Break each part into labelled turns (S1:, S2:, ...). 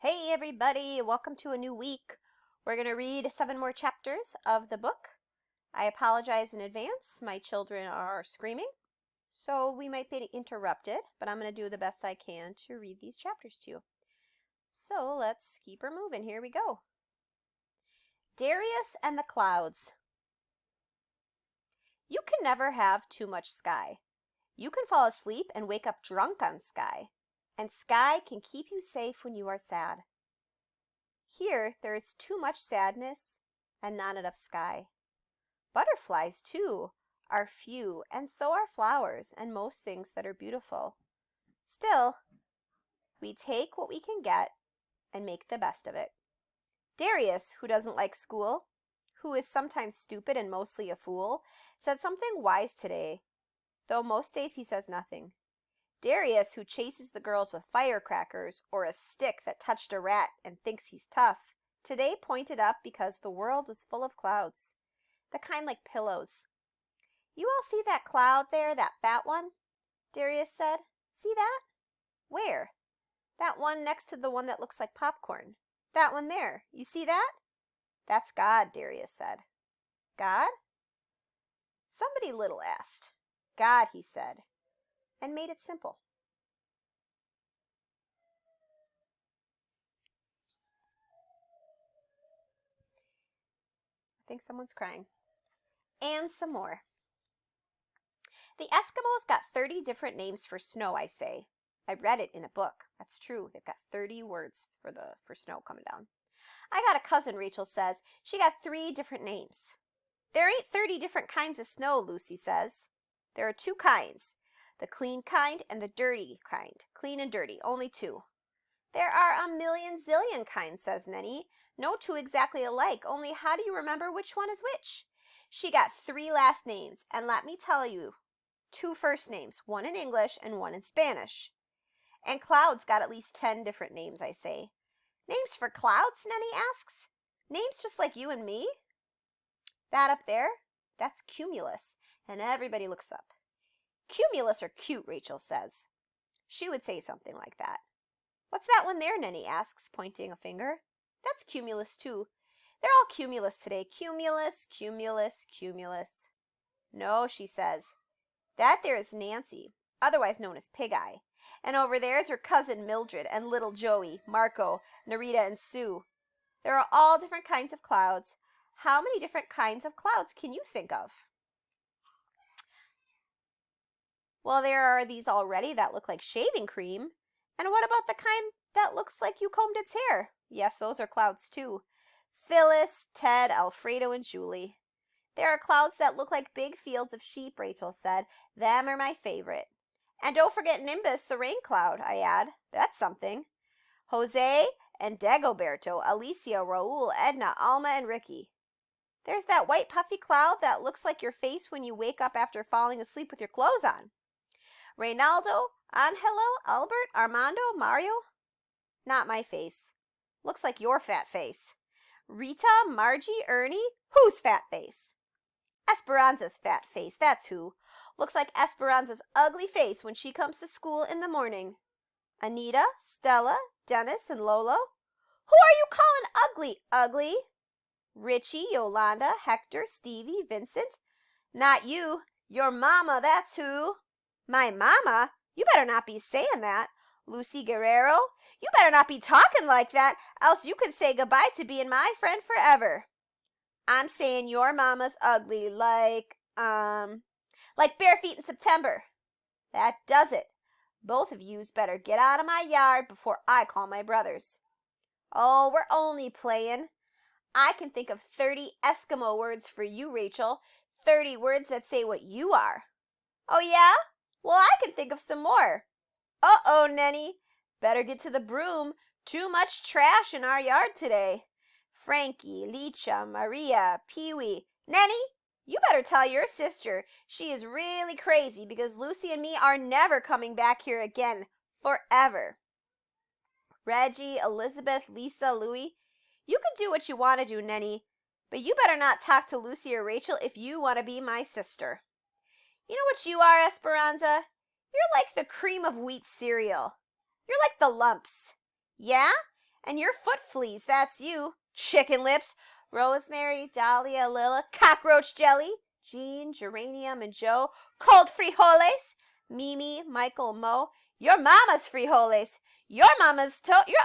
S1: Hey everybody, welcome to a new week. We're going to read 7 more chapters of the book. I apologize in advance. My children are screaming, so we might be interrupted, but I'm going to do the best I can to read these chapters to you. So let's keep her moving. Here we go. Darius and the Clouds. You can never have too much sky. You can fall asleep and wake up drunk on sky, and sky can keep you safe when you are sad. Here there is too much sadness and not enough sky. Butterflies, too, are few, and so are flowers and most things that are beautiful. Still, we take what we can get and make the best of it. Darius, who doesn't like school, who is sometimes stupid and mostly a fool, said something wise today, though most days he says nothing. Darius, who chases the girls with firecrackers or a stick that touched a rat and thinks he's tough, today pointed up because the world was full of clouds, the kind like pillows. You all see that cloud there, that fat one? Darius said. See that? Where? That one next to the one that looks like popcorn. That one there. You see that? That's God, Darius said. God? Somebody little asked. God, he said, and made it simple. I think someone's crying. And some more. The Eskimos got 30 different names for snow, I say. I read it in a book. That's true. They've got 30 words for snow coming down. I got a cousin, Rachel says. She got 3 different names. There ain't 30 different kinds of snow, Lucy says. There are 2 kinds. The clean kind and the dirty kind. Clean and dirty. Only 2. There are a million zillion kinds, says Nenny. No 2 exactly alike, only how do you remember which one is which? She got 3 last names, and let me tell you, 2 first names, one in English and one in Spanish. And clouds got at least 10 different names, I say. Names for clouds, Nenny asks. Names just like you and me? That up there, that's cumulus, and everybody looks up. Cumulus are cute, Rachel says. She would say something like that. What's that one there, Nenny asks, pointing a finger. That's cumulus, too. They're all cumulus today. Cumulus, cumulus, cumulus. No, she says. That there is Nancy, otherwise known as Pig Eye. And over there is her cousin Mildred and little Joey, Marco, Narita, and Sue. There are all different kinds of clouds. How many different kinds of clouds can you think of? Well, there are these already that look like shaving cream. And what about the kind that looks like you combed its hair? Yes, those are clouds too. Phyllis, Ted, Alfredo, and Julie. There are clouds that look like big fields of sheep, Rachel said. Them are my favorite. And don't forget Nimbus, the rain cloud, I add. That's something. Jose and Dagoberto, Alicia, Raul, Edna, Alma, and Ricky. There's that white puffy cloud that looks like your face when you wake up after falling asleep with your clothes on. Reynaldo, Angelo, Albert, Armando, Mario. Not my face. Looks like your fat face. Rita, Margie, Ernie. Whose fat face? Esperanza's fat face, that's who. Looks like Esperanza's ugly face when she comes to school in the morning. Anita, Stella, Dennis, and Lolo. Who are you calling ugly, ugly? Richie, Yolanda, Hector, Stevie, Vincent. Not you. Your mama, that's who. My mama? You better not be saying that. Lucy Guerrero? You better not be talking like that, else you can say goodbye to being my friend forever. I'm saying your mama's ugly like bare feet in September. That does it. Both of yous better get out of my yard before I call my brothers. Oh, we're only playing. I can think of 30 Eskimo words for you, Rachel. 30 words that say what you are. Oh, yeah? Well, I can think of some more. Uh-oh, Nenny. Better get to the broom. Too much trash in our yard today. Frankie, Licha, Maria, Pee-wee. Nenny, you better tell your sister she is really crazy because Lucy and me are never coming back here again. Forever. Reggie, Elizabeth, Lisa, Louie. You can do what you want to do, Nenny, but you better not talk to Lucy or Rachel if you want to be my sister. You know what you are, Esperanza? You're like the cream of wheat cereal. You're like the lumps. Yeah? And your foot fleas, that's you. Chicken Lips, Rosemary, Dahlia, Lila, Cockroach Jelly, Jean, Geranium, and Joe, Cold Frijoles, Mimi, Michael, Mo, your mama's frijoles, your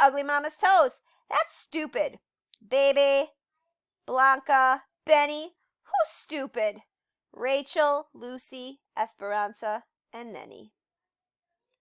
S1: ugly mama's toes. That's stupid. Baby, Blanca, Benny, who's stupid? Rachel, Lucy, Esperanza, and Nenny.